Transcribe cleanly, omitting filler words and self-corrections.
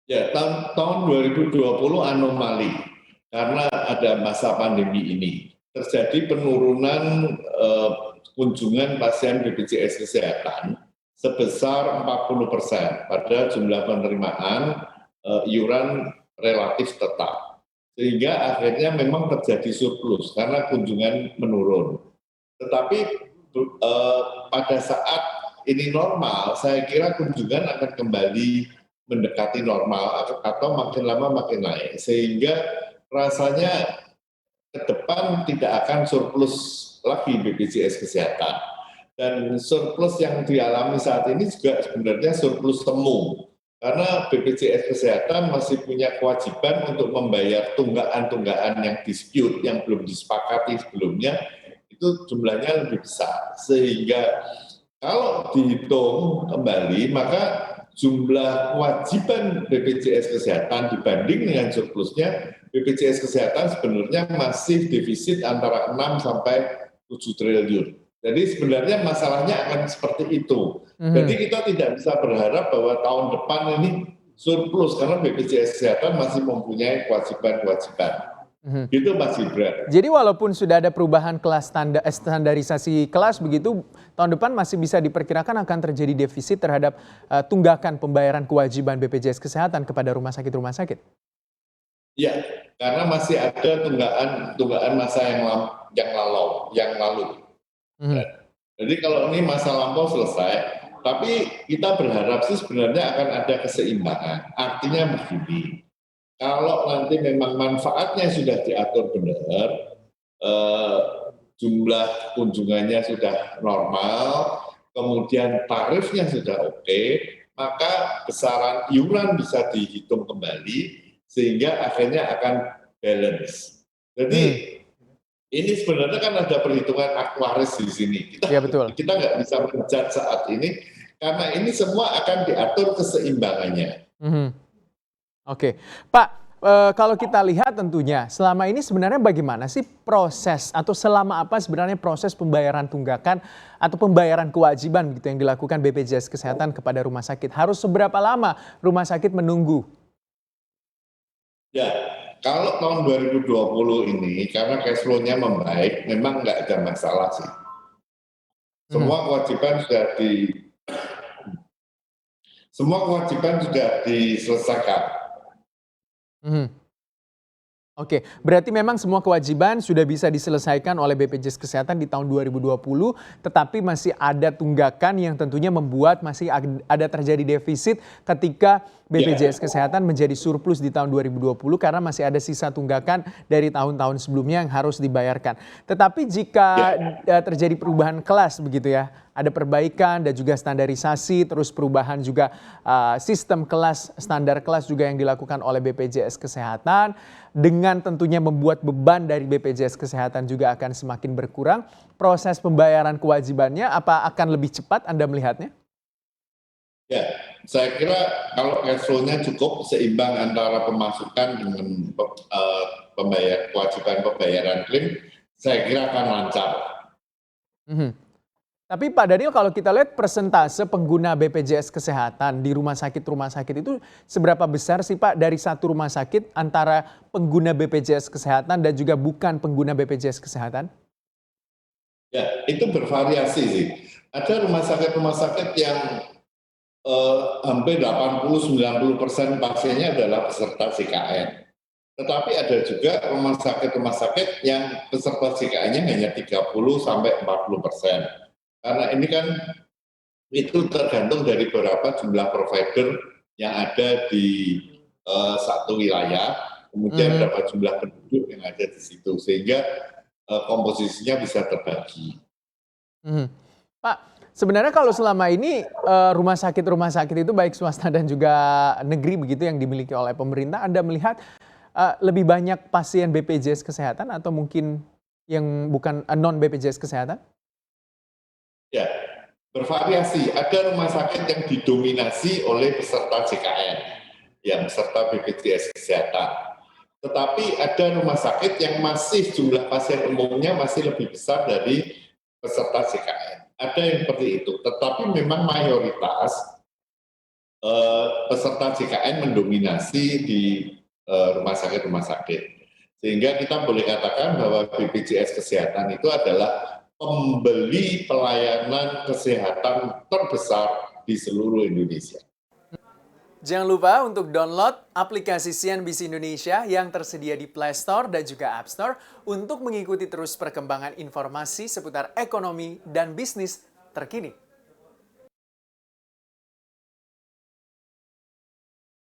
Ya, tahun 2020 anomali karena ada masa pandemi ini. Terjadi penurunan kunjungan pasien BPJS Kesehatan sebesar 40% pada jumlah penerimaan iuran relatif tetap. Sehingga akhirnya memang terjadi surplus karena kunjungan menurun. Tetapi pada saat ini normal, saya kira kunjungan akan kembali mendekati normal atau makin lama makin naik, sehingga rasanya ke depan tidak akan surplus lagi BPJS Kesehatan. Dan surplus yang dialami saat ini juga sebenarnya surplus semu, karena BPJS Kesehatan masih punya kewajiban untuk membayar tunggakan-tunggakan yang dispute, yang belum disepakati sebelumnya, itu jumlahnya lebih besar. Sehingga kalau dihitung kembali, maka jumlah kewajiban BPJS Kesehatan dibanding dengan surplusnya, BPJS Kesehatan sebenarnya masih defisit antara 6 sampai 7 triliun. Jadi sebenarnya masalahnya akan seperti itu. Jadi kita tidak bisa berharap bahwa tahun depan ini surplus karena BPJS Kesehatan masih mempunyai kewajiban-kewajiban. Gitu Mas Gibran. Jadi walaupun sudah ada perubahan kelas standarisasi kelas begitu, tahun depan masih bisa diperkirakan akan terjadi defisit terhadap tunggakan pembayaran kewajiban BPJS Kesehatan kepada rumah sakit-rumah sakit. Ya, karena masih ada tunggakan masa yang lalu. Jadi kalau ini masa lampau selesai, tapi kita berharap sih sebenarnya akan ada keseimbangan. Artinya begini, kalau nanti memang manfaatnya sudah diatur benar, jumlah kunjungannya sudah normal, kemudian tarifnya sudah oke, maka besaran iuran bisa dihitung kembali sehingga akhirnya akan balance. Jadi ini sebenarnya kan ada perhitungan aktuaris di sini. Ya, betul. Kita nggak bisa menjudge saat ini karena ini semua akan diatur keseimbangannya. Oke, Pak, kalau kita lihat tentunya selama ini sebenarnya bagaimana sih proses atau selama apa sebenarnya proses pembayaran tunggakan atau pembayaran kewajiban gitu yang dilakukan BPJS Kesehatan kepada rumah sakit? Harus seberapa lama rumah sakit menunggu? Ya, kalau tahun 2020 ini karena cash flow-nya membaik, memang nggak ada masalah sih. Semua kewajiban sudah diselesaikan. Oke, berarti memang semua kewajiban sudah bisa diselesaikan oleh BPJS Kesehatan di tahun 2020, tetapi masih ada tunggakan yang tentunya membuat masih ada terjadi defisit ketika BPJS Kesehatan menjadi surplus di tahun 2020 karena masih ada sisa tunggakan dari tahun-tahun sebelumnya yang harus dibayarkan. Tetapi jika terjadi perubahan kelas begitu ya, ada perbaikan dan juga standarisasi, terus perubahan juga sistem kelas, standar kelas juga yang dilakukan oleh BPJS Kesehatan, dengan tentunya membuat beban dari BPJS Kesehatan juga akan semakin berkurang, proses pembayaran kewajibannya apa akan lebih cepat Anda melihatnya? Ya, saya kira kalau cash flow-nya cukup seimbang antara pemasukan dengan kewajiban pembayaran klaim, saya kira akan lancar. Tapi Pak Daniel, kalau kita lihat persentase pengguna BPJS Kesehatan di rumah sakit itu seberapa besar sih Pak dari satu rumah sakit antara pengguna BPJS Kesehatan dan juga bukan pengguna BPJS Kesehatan? Ya, itu bervariasi sih. Ada rumah sakit yang hampir 80-90% pasiennya adalah peserta CKN. Tetapi ada juga rumah sakit yang peserta CKN-nya hanya 30-40%. Karena ini kan itu tergantung dari beberapa jumlah provider yang ada di satu wilayah, kemudian berapa jumlah penduduk yang ada di situ, sehingga komposisinya bisa terbagi. Pak, sebenarnya kalau selama ini rumah sakit itu baik swasta dan juga negeri begitu yang dimiliki oleh pemerintah, Anda melihat lebih banyak pasien BPJS Kesehatan atau mungkin yang bukan non BPJS Kesehatan? Ya, bervariasi. Ada rumah sakit yang didominasi oleh peserta JKN, yang peserta BPJS Kesehatan. Tetapi ada rumah sakit yang masih jumlah pasien umumnya masih lebih besar dari peserta JKN. Ada yang seperti itu. Tetapi memang mayoritas peserta JKN mendominasi di rumah sakit. Sehingga kita boleh katakan bahwa BPJS Kesehatan itu adalah pembeli pelayanan kesehatan terbesar di seluruh Indonesia. Jangan lupa untuk download aplikasi CNBC Indonesia yang tersedia di Play Store dan juga App Store untuk mengikuti terus perkembangan informasi seputar ekonomi dan bisnis terkini.